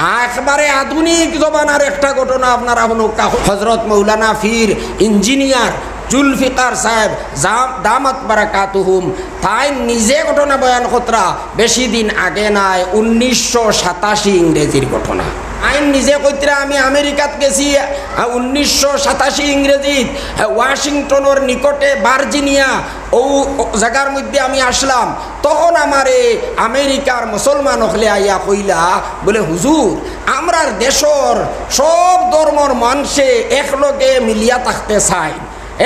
একবারে আধুনিক জমানার একটা ঘটনা আপনারা হজরত মৌলানা ফির ইঞ্জিনিয়ার জুলফিকার সাহেব দামাত বারাকাতুহুম তাই নিজে ঘটনা বয়ান কতরা বেশি দিন আগে নাই 1987 ইংরেজির ঘটনা। আইন নিজে কইতরা আমি আমেরিকাত গেছি 1987 ইংরেজিত ওয়াশিংটনের নিকটে ভার্জিনিয়া ও জায়গার মধ্যে আমি আসলাম। তখন আমার আমেরিকার মুসলমান হলে আইয়া কইলা বলে হুজুর আমরার দেশর সব ধর্মর মানুষে একলগে মিলিয়া থাকতে চায়,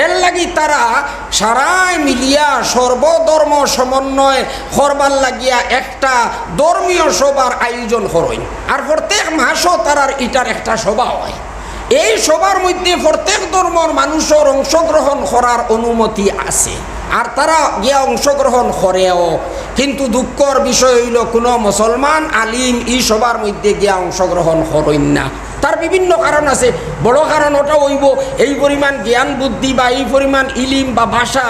এর লাগি তারা সারাই মিলিয়া সর্বধর্ম সমন্বয় করবার লাগিয়া একটা ধর্মীয় সভার আয়োজন করেন। আর প্রত্যেক মাসও তারার ইটার একটা সভা হয়। এই সভার মধ্যে প্রত্যেক ধর্মর মানুষের অংশগ্রহণ করার অনুমতি আছে, আর তারা গিয়া অংশগ্রহণ করেও। কিন্তু দুঃখর বিষয় হইল কোনো মুসলমান আলিম এই সভার মধ্যে গিয়া অংশগ্রহণ করেন না। তার বিভিন্ন কারণ আছে। বড় কারণ ওটা হইব এই পরিমাণ জ্ঞান বুদ্ধি বা এই পরিমাণ ইলিম বা ভাষা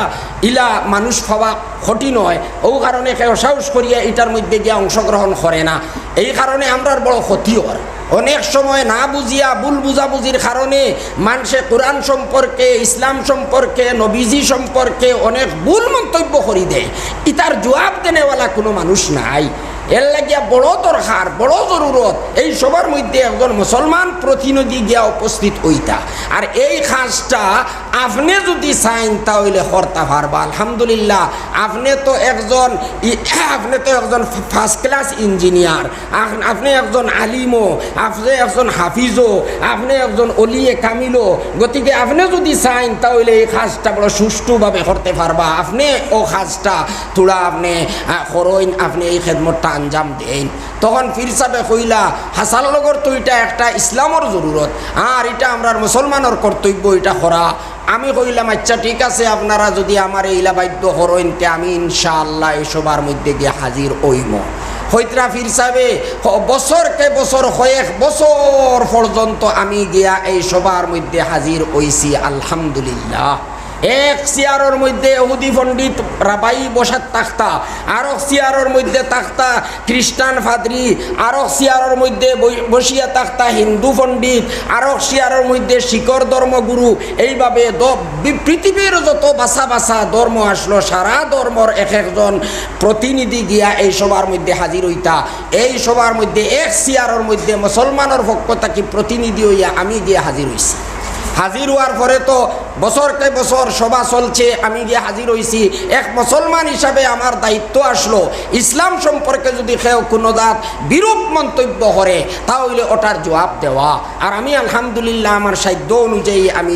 ইলা মানুষ হওয়া কঠিন হয়। ও কারণে কেউ সাহস করিয়া এটার মধ্যে গিয়া অংশগ্রহণ করে না। এই কারণে আমরার বড় ক্ষতি হয়। অনেক সময় না বুঝিয়া ভুল বুঝাবুঝির কারণে মানুষে কোরআন সম্পর্কে, ইসলাম সম্পর্কে, নবীজি সম্পর্কে অনেক ভুল মন্তব্য করি দেয়। ইতার জবাব দেনেওয়ালা কোনো মানুষ নাই। এর লাগিয়া বড় দরকার, বড় জরুরত এই সবার মধ্যে একজন মুসলমান প্রতিনিধি গিয়া উপস্থিত হইতা। আর এই কাজটা আপনি যদি চাইন তাহলে করতে পারবা। আলহামদুলিল্লাহ আপনি তো একজন ফার্স্ট ক্লাস ইঞ্জিনিয়ার, আপনি একজন আলিমও, আপনি একজন হাফিজও, আপনি একজন অলিয়ে কামিলও। গতিকে আপনি যদি চাইন তাহলে এই কাজটা বড় সুষ্ঠুভাবে করতে পারবা। আপনি ও কাজটা তোরা আপনি করইন, আপনি এই খেদমতটা আঞ্জাম দেন। তখন ফির সাহেবে কইলা হাসান লগর তো এটা একটা ইসলামর জরুরত, আর এটা আমরা মুসলমানের কর্তব্য এটা করা। আমি কইলাম আচ্ছা ঠিক আছে, আপনারা যদি আমার এইলা বাধ্য করেন তে আমি ইনশাআল্লাহ এই সবার মধ্যে গিয়ে হাজির হইম। হইতরা ফির সাহেবে বছরকে বছর কয়েক বছর পর্যন্ত আমি গিয়া এই সবার মধ্যে হাজির হইছি। আলহামদুলিল্লাহ এক চেয়ারের মধ্যে ইহুদি পণ্ডিত রাবাই বসার তাখতা, আরো চেয়ারের মধ্যে তাখতা খ্রিস্টান ফাদরি, আরো চেয়ারের মধ্যে বসিয়া তাখতা হিন্দু পণ্ডিত, আরো চেয়ারের মধ্যে শিখর ধর্মগুরু। এইভাবে পৃথিবীর যত বাসা বাসা ধর্ম আসলো, সারা ধর্মর এক একজন প্রতিনিধি গিয়া এই সবার মধ্যে হাজির হইতা। এই সবার মধ্যে এক চেয়ারের মধ্যে মুসলমানের পক্ষ থাকি প্রতিনিধি হইয়া আমি গিয়া হাজির হইছি। হাজির হওয়ার পরে তো বছরকে বছর সভা চলছে, আমি গিয়ে হাজির হয়েছি। এক মুসলমান হিসাবে আমার দায়িত্ব আসলো ইসলাম সম্পর্কে যদি কেউ কোনো দাঁত বিরূপ মন্তব্য করে তাহলে ওটার জবাব দেওয়া। আর আমি আলহামদুলিল্লাহ আমার সাধ্য অনুযায়ী আমি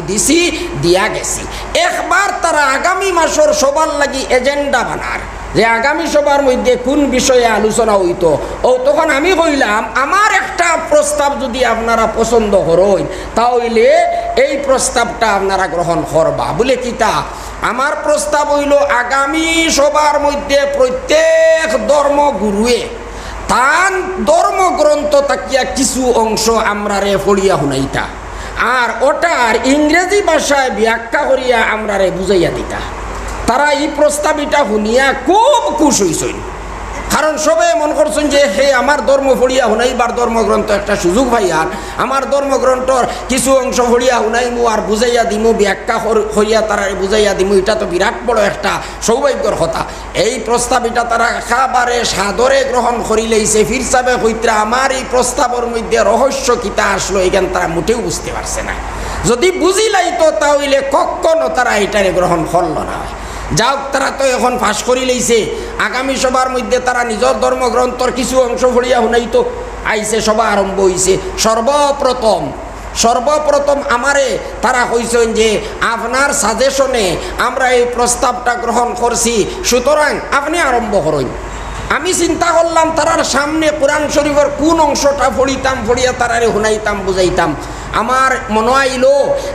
দিয়া গেছি। একবার তারা আগামী মাসের সবার লাগি এজেন্ডা বানার যে আগামী সবার মধ্যে কোন বিষয়ে আলোচনা হইতো। ও তখন আমি কইলাম আমার একটা প্রস্তাব যদি আপনারা পছন্দ করেন তাহলে এই প্রস্তাবটা আপনারা গ্রহণ করবা। বলে কিতা? আমার প্রস্তাব হইল আগামী সবার মধ্যে প্রত্যেক ধর্মগুরুয়ে তান ধর্মগ্রন্থ তাকিয়া কিছু অংশ আমরারে পড়িয়া শুনাইতা, আর ওটার ইংরেজি ভাষায় ব্যাখ্যা করিয়া আমরারে বুঝাইয়া দিতা। তারা এই প্রস্তাবিটা শুনিয়া খুব খুশ হইছেন, কারণ সবে মন করছেন যে হে আমার ধর্ম পড়িয়া শুনাইবার ধর্মগ্রন্থ একটা সুযোগ ভাইয়ার, আমার ধর্মগ্রন্থর কিছু অংশ পড়িয়া শুনাইমু আর বুঝাইয়া দিমু, ব্যাখ্যা করিয়া তারা বুঝাইয়া দিমু। এটা তো বিরাট বড় একটা সৌভাগ্যর কথা। এই প্রস্তাবিটা তারা একেবারে সাদরে গ্রহণ করি লইছে। ফির সাহেবে কইত্রা আমার এই প্রস্তাবের মধ্যে রহস্য কিতা আসলো এখান তারা মোটেও বুঝতে পারছে না। যদি বুঝিলাইতো তাহলে কখনো তারা এটারে গ্রহণ করল না। যাও তারা তো এখন ফাঁস করি লইছে, আগামী সবার মধ্যে তারা নিজের ধর্মগ্রন্থর কিছু অংশ পড়িয়া শুনাইতো। আইছে সভা আরম্ভ হইছে। সর্বপ্রথম আমারে তারা কইছেন যে আপনার সাজেশনে আমরা এই প্রস্তাবটা গ্রহণ করছি, সুতরাং আপনি আরম্ভ করেন। আমি চিন্তা করলাম তারার সামনে কোরআন শরীফের কোন অংশটা পড়িয়া তারারে শুনাইতাম, বুঝাইতাম। আমার মনে হইল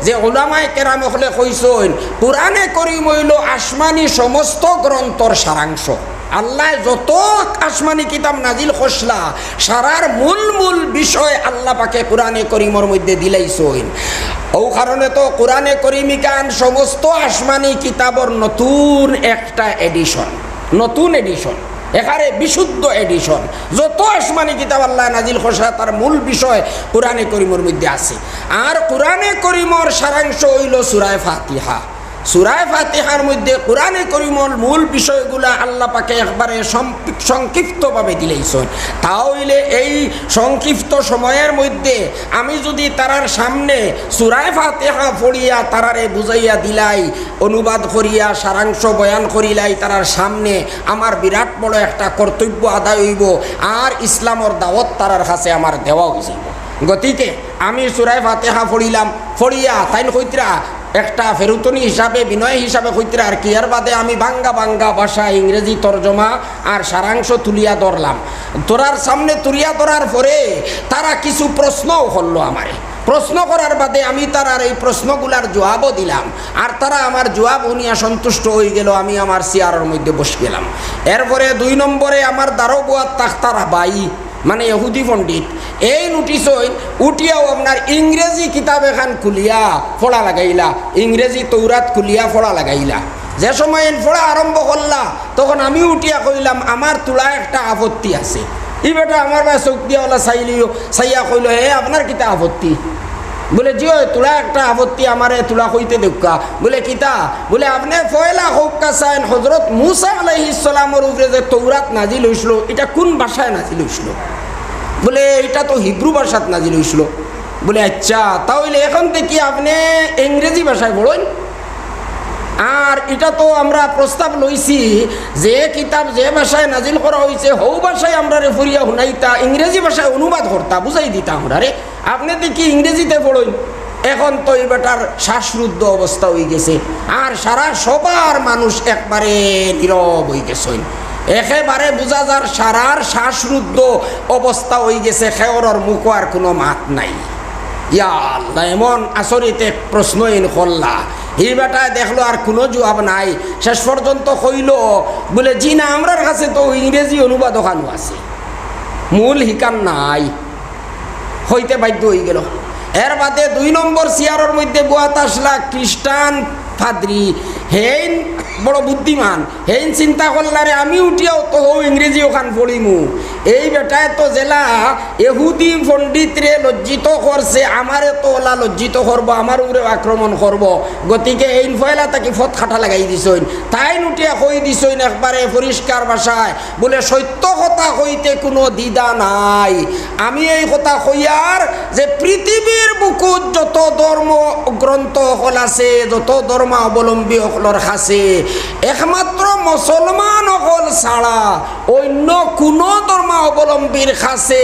যে উলামায়ে কেরাম হলে কইছেন কোরআনে করিম হইল আসমানি সমস্ত গ্রন্থর সারাংশ। আল্লাহ যত আসমানি কিতাব নাজিল করছলা সারার মূল বিষয় আল্লাহ পাকে কোরআনে করিমের মধ্যে দিলাইছেন। ও কারণে তো কোরআনে করিমিকান সমস্ত আসমানি কিতাবর নতুন এডিশন। এখানে বিশুদ্ধ এডিশন। যত আসমানি কিতাব আল্লাহ নাজিল করছে তার মূল বিষয় কোরআনে করিমের মধ্যে আছে। আর কোরআনে করিমের সারাংশ হইল সূরা ফাতিহা। সূরা ফাতিহার মধ্যে কোরআনে করিমের মূল বিষয়গুলা আল্লাহ পাকে একবারে সংক্ষিপ্তভাবে দিলেইছেন। তাহলে এই সংক্ষিপ্ত সময়ের মধ্যে আমি যদি তারার সামনে সূরা ফাতিহা পড়িয়া তারারে বুঝাইয়া দিলাই, অনুবাদ করিয়া সারাংশ বয়ান করিলাই তারার সামনে, আমার বিরাট বড় একটা কর্তব্য আদায় হইব, আর ইসলামর দাওয়াত তারার কাছে আমার দেওয়া হইব। গতিকে আমি সূরা ফাতিহা পড়িলাম, পড়িয়া তাইন কইতরা একটা ফেরুতনি হিসাবে, বিনয় হিসাবে কইতরা আর কি, এর বাদে আমি বাঙ্গা বাঙ্গা ভাষা ইংরেজি তর্জমা আর সারাংশ তুলিয়া ধরলাম। তোরার সামনে তুলিয়া ধরার পরে তারা কিছু প্রশ্নও করলো আমারে। প্রশ্ন করার বাদে আমি তারার এই প্রশ্নগুলার জবাবও দিলাম, আর তারা আমার জবাব উনিয়া সন্তুষ্ট হয়ে গেল। আমি আমার চেয়ারের মধ্যে বসে গেলাম। এরপরে 2 নম্বরে আমার দারোগার তাখতার বাই মানে ইহুদি পণ্ডিত এই নোটিশ উঠিয়াও আপনার ইংরেজি কিতাব এখান খুলিয়া পড়া লাগাইলা, ইংরেজি তৌরাত খুলিয়া পড়া লাগাইলা। যে সময় পড়া আরম্ভ করলা তখন আমি উঠিয়া কইলাম আমার তোলা একটা আপত্তি আছে। ই বেটা আমার বা চোখ দিয়াওয়ালা চাইলিও, চাইয়া কইল হে আপনার কিতা আপত্তি? বলে জি তোলা একটা আপত্তি আমারে তোলা কইতে দেখা। বলে কিতা? বলে আপনি পয়লা হৌকা চাইন হজরত মুসা আলাইহিস সালামের উপরে যে তৌরাত নাজিল হইছিল এটা কোন ভাষায় নাজিল হইছিল? বলে এটা তো হিব্রু ভাষাত নাজিল হইছিল। বলে আচ্ছা, তাহলে এখন থেকে আপনি ইংরেজি ভাষায় পড়েন। আর এটা তো আমরা প্রস্তাব লইছি যে কিতাব যে ভাষায় নাজিল করা হয়েছে হৌ ভাষায় আমরা রে ফুরিয়া শুনাইতা, ইংরেজি ভাষায় অনুবাদ করতা, বুঝাই দিতা আমরা রে, আপনি দেখি ইংরেজিতে পড়েন। এখন তো এই বেটার শ্বাসরুদ্ধ অবস্থা হয়ে গেছে, আর সারা সবার মানুষ একবারে নীরব হয়ে গেছেন। একেবারে বোঝা যার সারার শ্বাসরুদ্ধ অবস্থা হয়ে গেছে, খেওরর মুখ আর কোনো মাত নাই। ইয়া আল্লাহ, এমন আসরিতে প্রশ্ন ইন করলা। এই বেটায় দেখলো আর কোনো জবাব নাই। শেষ পর্যন্ত কইল বলে জি না, আমরার কাছে তো ইংরেজি অনুবাদ ওখানো আছে, মূল হিকান নাই, হইতে বাধ্য হয়ে গেল। এর বাদে 2 নম্বর চেয়ারের মধ্যে বুয়াত আসলা খ্রিস্টান ফাদ্রি। হেইন বড় বুদ্ধিমান, হেইন চিন্তা করলারে আমি উঠিয়াও তো ইংরেজি ওখান পড়িমু। এই বেটায় তো জেলা এহুদি পণ্ডিতরে লজ্জিত করছে, আমারে তো ওলা লজ্জিত করবো, আমার উপরে আক্রমণ করব। গতিকে এই ফয়লা তাকে ফত খাটা লাগাই দিছইন। তাই উঠিয়া কই দিছইন একবারে পরিষ্কার ভাষায়, বলে সত্য কথা কইতে কোনো দ্বিধা নাই। আমি এই কথা কইয়ার যে পৃথিবীর বুকুত যত ধর্ম গ্রন্থ হল আছে, যত ধর্মাবলম্বী হকলর কাছে একমাত্র মুসলমান হল ছাড়া অন্য কোনো ধর্মাবলম্বীর কাছে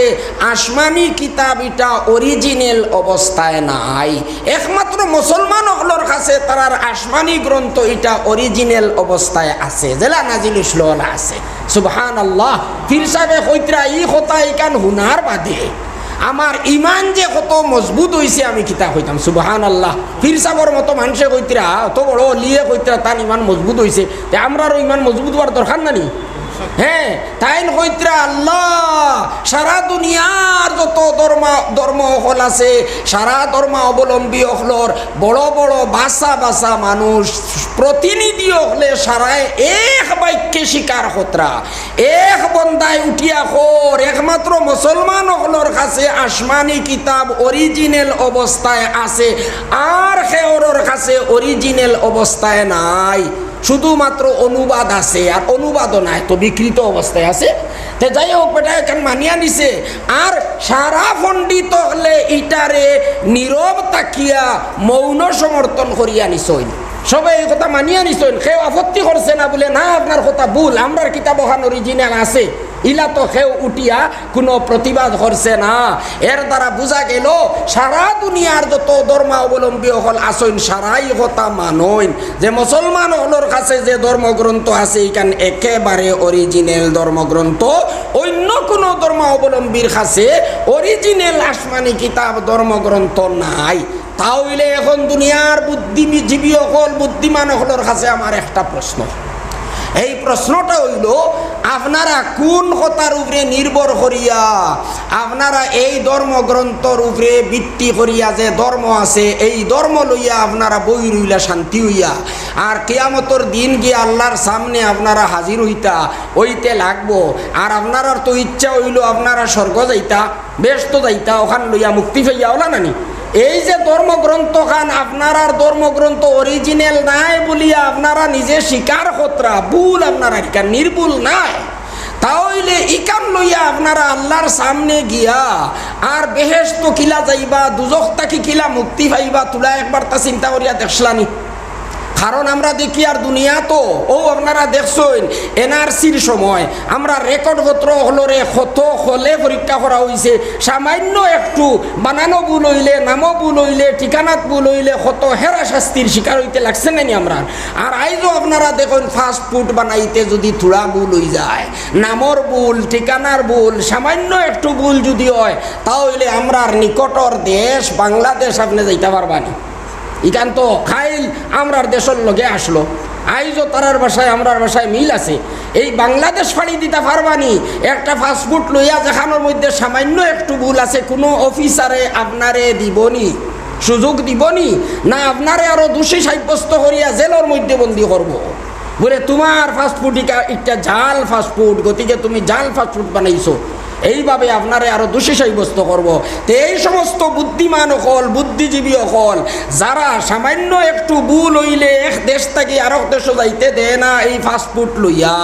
আসমানি কিতাব এটা অরিজিনাল অবস্থায় নাই। একমাত্র মুসলমান হকলর কাছে তার আসমানি গ্রন্থ এটা অরিজিনাল অবস্থায় আছে, জেলা নাজিল ইসলাম আছে। সুবহানাল্লাহ। পীর সাহেব কইতরা ই কথা ইকান হুনার বাদে আমার ইমান যে কত মজবুত হয়েছে আমি কিতা কইতাম। সুবহানাল্লাহ। পীর সাহেবের মতো মানুষে কইতরা, অত বড় লিয়ে কইতরা তার ইমান মজবুত হয়েছে, আমরারও ইমান মজবুত হওয়ার দরকার নানি? হ্যাঁ, তাই কইতরা আল্লাহ সারা দুনিয়ার যত ধর্ম হল আছে, সারা ধর্ম অবলম্বী হলর বড় বড় বাসা বাসা মানুষ প্রতিনিধি হলে সারায় এক বাক্যে স্বীকার হতরা, এক বন্দায় উঠিয়া খোর একমাত্র মুসলমান হলর কাছে আসমানি কিতাব অরিজিনাল অবস্থায় আছে, আর খেওরর কাছে অরিজিনাল অবস্থায় নাই, শুধুমাত্র অনুবাদ আছে, আর অনুবাদও নাই, তো বিকৃত অবস্থায় আছে। তে যাই হোক বেটা এখন মানিয়া নিছে। আর সারা পণ্ডিত হলে ইটারে নীরব তাকিয়া মৌন সমর্থন করিয়া নিছইন, সবাই এই কথা মানিয়া নিছইন, কেউ আপত্তি করছে না, বলে না আপনার কথা ভুল, আমরার কিতাব ওখান অরিজিনাল আছে, ইলা তো কেউ উঠিয়া কোনো প্রতিবাদ করছে না। এর দ্বারা বোঝা গেল সারা দুনিয়ার যত ধর্মাবলম্বী হল আসইন সারাই কথা মানইন যে মুসলমান হলর কাছে যে ধর্মগ্রন্থ আছে এখান একেবারে অরিজিনাল ধর্মগ্রন্থ, অন্য কোনো ধর্মাবলম্বীর কাছে অরিজিনাল আসমানি কিতাব ধর্মগ্রন্থ নাই। তাহলে এখন দুনিয়ার বুদ্ধিজীবী হল বুদ্ধিমান হলর কাছে আমার একটা প্রশ্ন, এই প্রশ্নটা হইল আপনারা কোন কথার উপরে নির্ভর করিয়া আপনারা এই ধর্মগ্রন্থর উপরে ভিত্তি করিয়া যে ধর্ম আছে এই ধর্ম লইয়া আপনারা বই রইলা শান্তি হইয়া আর কিয়ামতর দিন গিয়ে আল্লাহর সামনে আপনারা হাজির হইতে লাগবো। আর আপনার তো ইচ্ছা হইল আপনারা স্বর্গ যাইতা বেহেশত যাইতা ওখান লইয়া মুক্তি পাইয়া ওলা নানি। এই যে ধর্মগ্রন্থ খান আপনার আর ধর্মগ্রন্থ অরিজিনাল নাই বলিয়া আপনারা নিজে স্বীকার কতরা ভুল আপনারা ইকান নির্ভুল নাই, তাহলে ইকান লইয়া আপনারা আল্লাহর সামনে গিয়া আর বেহেশত কিলা যাইবা দুজখ তাকি কিলা মুক্তি পাইবা তুলা একবার তা চিন্তা করিয়া দেখলানি। কারণ আমরা দেখি আর দুনিয়া তো আপনারা দেখছেন এনআরসির সময় আমরা রেকর্ডপত্র হলরে কত হলে পরীক্ষা করা হয়েছে, সামান্য একটু বানানো ভুল হইলে নামও ভুল হইলে ঠিকানাত ভুল হইলে কত হেরা শাস্তির শিকার হইতে লাগছে নানি আমরা। আর আইজও আপনারা দেখুন ফাস্ট ফুড বানাইতে যদি থোড়া ভুল হয়ে যায়, নামর ভুল ঠিকানার ভুল সামান্য একটু ভুল যদি হয়, তাহলে আমরার নিকটর দেশ বাংলাদেশ আপনি যাইতে পারবানি। ইকান তো খাইল আমরার দেশের লগে আসলো, আইজও তারার ভাষায় আমরার ভাষায় মিল আছে। এই বাংলাদেশ ফাড়ি দিতে পারবানি একটা ফাস্টফুড লইয়া যেখানোর মধ্যে সামান্য একটু ভুল আছে, কোনো অফিসারে আপনারে দিবনি সুযোগ দিবনি না, আপনারে আরো দোষী সাব্যস্ত করিয়া জেলের মধ্যে বন্দি করবো বলে তোমার ফাস্টফুড একটা জাল ফাস্টফুড, গতিকে তুমি জাল ফাস্টফুড বানাইছো, এইভাবে আপনারে আরো দোষী সাব্যস্ত করব। তো এই সমস্ত বুদ্ধিমান হল বুদ্ধিজীবী হল যারা সামান্য একটু ভুল হইলে এক দেশ থেকে আরেক দেশে যাইতে দেয় না এই ফাস্টফুড লইয়া,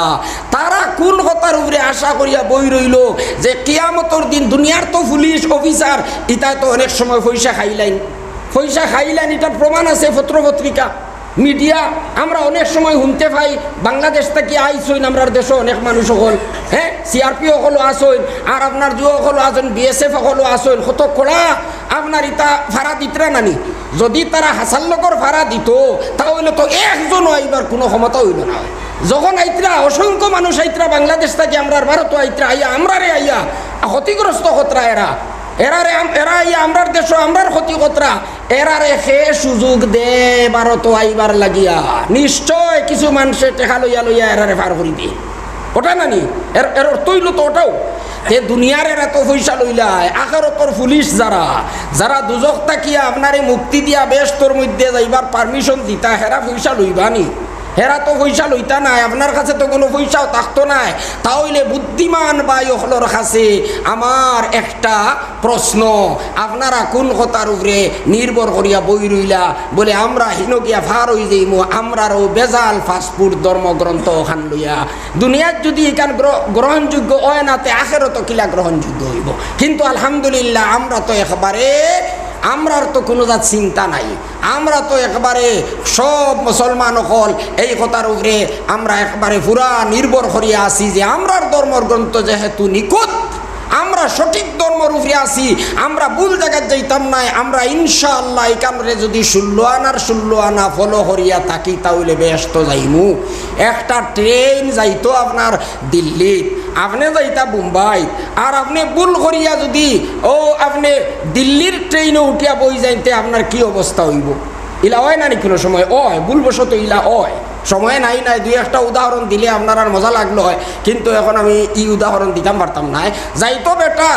তারা কোন কথার উপরে আশা করিয়া বই রইল যে কিয়ামতর দিন দুনিয়ার তো পুলিশ অফিসার ইটা তো অনেক সময় পয়সা খাইলেন এটার প্রমাণ আছে পত্র পত্রিকা মিডিয়া আমরা অনেক সময় শুনতে পাই। বাংলাদেশ থেকে আইসইন আমরা দেশে অনেক মানুষ হল, হ্যাঁ সিআরপি হলো আসইন আর আপনার যুব হলো আসেন বিএসএফ হলো আসইন, কত কড়া আপনার ইটা ভাড়া দিতরা নানি। যদি তারা হাসাল্লকর ভাড়া দিত তাহলে তো একজনও আইবার কোনো ক্ষমতা হইল না। যখন আইতরা অসংখ্য মানুষ আইতরা বাংলাদেশ থেকে আমরা ভারত আইতরা আইয়া আমরারে আইয়া ক্ষতিগ্রস্ত হতরা এরা আইয়া আমরার দেশ আমরার ক্ষতি কতরা এরারে সে সুযোগ দে ভারত আইবার লাগিয়া নিশ্চয় কিছু মানুষে টেকা লইয়া এরারে পার করি দিয়ে ওটা নানি এর তৈল তো ওটাও তে দুনিয়ার এরা তো পয়সা লইলায় আখেরাতের পুলিশ যারা দুজখ তাকিয়া আপনারে মুক্তি দিয়া বেহেশতের মধ্যে যাইবার পারমিশন দিতা হেরা পয়সা লইবানি, হেরা তো পয়সা লইতা নাই, আপনার কাছে তো কোনো পয়সাও থাকতো নাই। তাহলে বুদ্ধিমান বাই হলর কাছে আমার একটা প্রশ্ন, আপনারা কোন কথার উপরে নির্ভর করিয়া বই রইলা বলে আমরা হিনকিয়া ফার হয়ে যাইমু আমরারও বেজাল ফাস্টফুড ধর্মগ্রন্থ ওখান লইয়া দুনিয়ার যদি এখান গ্রহণযোগ্য হয় না তে আখেরাতও কিলা গ্রহণযোগ্য হইব। কিন্তু আলহামদুলিল্লাহ আমরা তো একবারে আমরার তো কোনো জাত চিন্তা নাই, আমরা তো একবারে সব মুসলমান হল এই কথার উপরে আমরা একবারে পুরা নির্ভর করিয়া আছি যে আমরার ধর্মগ্রন্থ যেহেতু নিখুঁত আমরা সঠিক ধর্মের উপরে আছি, আমরা ভুল জায়গায় যাইতাম নাই। আমরা ইনশাআল্লাহ এখানে যদি 16 আনা ফলো করিয়া থাকি তাহলে বেহেশত যাইমু। একটা ট্রেন যাইতো আপনার দিল্লি, আপনি যাইতা মুম্বাই, আর আপনি ভুল করিয়া যদি আপনি দিল্লির ট্রেনে উঠিয়া বই যাইতে আপনার কি অবস্থা হইব? ইলা হয় না নি কোনো সময় ভুলবশত ইলা হয়, সময় নাই দুই একটা উদাহরণ দিলে আপনার আর মজা লাগলো হয়, কিন্তু এখন আমি উদাহরণ দিতাম পারতাম না। যাইতো বেটা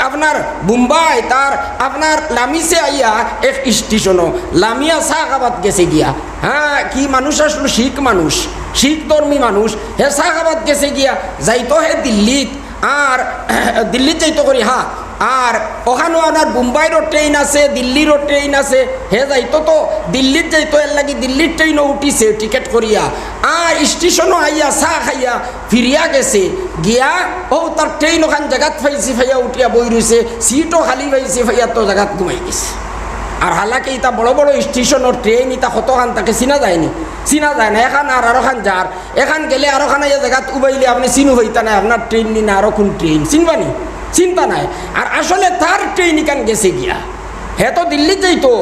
আপনার মুম্বাই তার আপনার লামিসে আইয়া এক স্টেশনও লামিয়া শাহবাদ গেছে গিয়া, হ্যাঁ কি মানুষ আসলো শিখ ধর্মী মানুষ, হে শাহবাদ গেছে গিয়া যাইতো হে দিল্লিত, আর দিল্লিত যাইতো করি হ্যাঁ, আর ওখানেও আপনার মুম্বাইরও ট্রেন আছে দিল্লিরও ট্রেন আছে, হে যাইতো তো দিল্লির যাইতো এর লাগি দিল্লির ট্রেনও উঠিছে টিকেট করিয়া, আর স্টেশনও আইয়া চাহ খাইয়া ফিরিয়া গেছে গিয়া তার ট্রেন ওখান জায়গাত ফাইছি ফাইয়া উঠিয়া বই রয়েছে, সিটও খালি পাইছে ফাইয়া তো জায়গাত ঘুমাই গেছে। আর হালাকি ইতা বড় বড় স্টেশনের ট্রেন ইতা কতখান তাকে চিনা যায় না, এখান আর আরোখান যার এখান গেলে আরোখান ইয়া জায়গাত উবাইলে আপনি চিনু হইতা নাই আপনার ট্রেন নি না আরো কোন ট্রেন চিনবানি চিন্তা নাই। আর আসলে তার ট্রেন ইকান গেছে গিয়া, হে তো দিল্লি যাইতো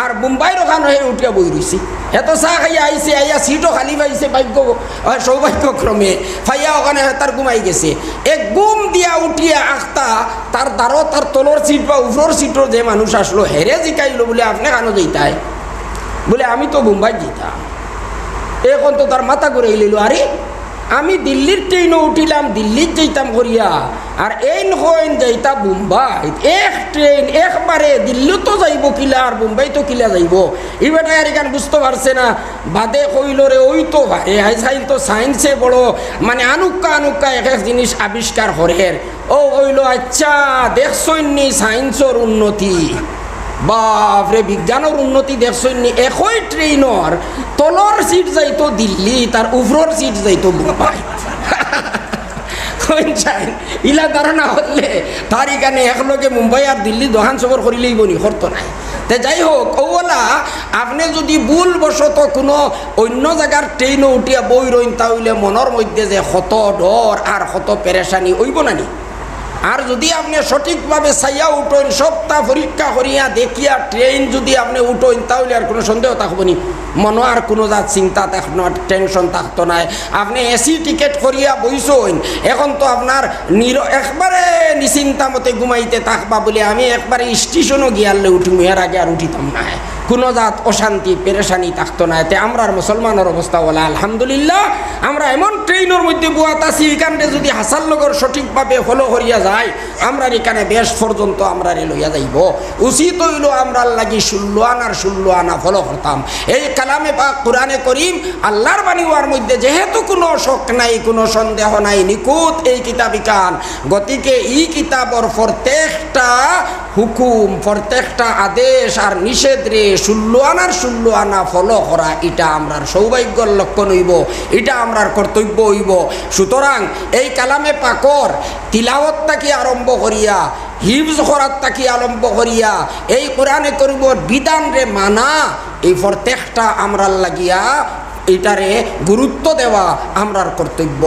আর মুম্বাইর ওখানে হে উঠিয়া বই রইছি, হে তো চাহ খাইয়া আইসে আইয়া সিটও খালি পাইছে সৌভাগ্যক্রমে ফাইয়া ওখানে তার ঘুমাই গেছে। এক ঘুম দিয়া উঠিয়া আখতা তার দ্বারও তার তলর সিট বা উপরের সিটর যে মানুষ আসলো হেরে জিকাইলো বলে আপনি কেন যাইতাই বলে আমি তো মুম্বাই যেতাম। এখন তো তার মাথা ঘুরে লইল, আরে আমি দিল্লির ট্রেনও উঠিলাম, দিল্লির যাইতাম করিয়া, আর এই হইন যাইতা মুম্বাই। এক ট্রেন একবারে দিল্লি তো যাইব কিলা আর মুম্বাই তো কিলা যাইব। এই বেটা আর এখান বুঝতে পারছে না। বাদে কইল রে ওই তো ভাই সাইন তো সায়েন্সে বড় মানে আনুক্কা আনুক্কা এক এক জিনিস আবিষ্কার হরের। ও হইল আচ্ছা দেখছইনি সায়েন্সর উন্নতি, বাপরে বিজ্ঞানের উন্নতি দেখছইনি। একই ট্রেনর তলর সিট যাইতো দিল্লি, তার উপরের সিট যাইতো মুম্বাই। ইলা ধারণা হলে তার এখানে একলগে মুম্বাই আর দিল্লি দোকান সবর করিলেই বনি করতো নাই। তে যাই হোক, ওলা আপনি যদি ভুলবশত কোনো অন্য জায়গার ট্রেনও উঠিয়া বই রইন, তাহলে মনের মধ্যে যে কত ডর আর কত পেরেশানি হইব নানি। আর যদি আপনি সঠিকভাবে চাইয়া উঠেন, সপ্তাহ পরীক্ষা করিয়া দেখিয়া ট্রেন যদি আপনি উঠেন, তাহলে আর কোনো সন্দেহ থাকবো নি, মনে আর কোনো যা চিন্তা থাকতো, টেনশন থাকতো না। আপনি এসি টিকেট করিয়া বইছেন, এখন তো আপনার একবারে নিশ্চিন্তা মতে ঘুমাইতে থাকবা বলে আমি একবারে স্টেশনও গিয়ালে উঠিম, এর আগে আর উঠিতাম না, কোনো জাত অশান্তি পেরেশানি থাকতো না। এতে আমরা মুসলমানের অবস্থা বলা আলহামদুলিল্লাহ। আমরা এমন ট্রেনের মধ্যে বুয়াতাছি, এখানে যদি হাসার লগর সঠিকভাবে ফলো করিয়া যায়, আমরা এখানে বেশ পর্যন্ত আমরা লইয়া যাইব। উচিত হইল আমরা লাগি 16 আনার 16 আনা ফলো করতাম। এই কালামে পাক কোরআনে করিম আল্লাহর বাণী হওয়ার মধ্যে যেহেতু কোনো শক নাই, কোনো সন্দেহ নাই, নিকুত এই কিতাবিকান, গতিকে এই কিতাবর প্রত্যেকটা হুকুম, প্রত্যেকটা আদেশ আর নিষেধ রে 16 আনার 16 আনা ফলো করা, এটা আমরার সৌভাগ্যর লক্ষণ হইব, এটা আমরার কর্তব্য হইব। সুতরাং এই কালামে পাকর তিলাওয়াত থাকি আরম্ভ করিয়া, হিফজ করার থাকি আরম্ভ করিয়া, এই কোরআনে করিব বিধান রে মানা, এই প্রত্যেকটা আমরার লাগিয়া এটারে গুরুত্ব দেওয়া আমরার কর্তব্য।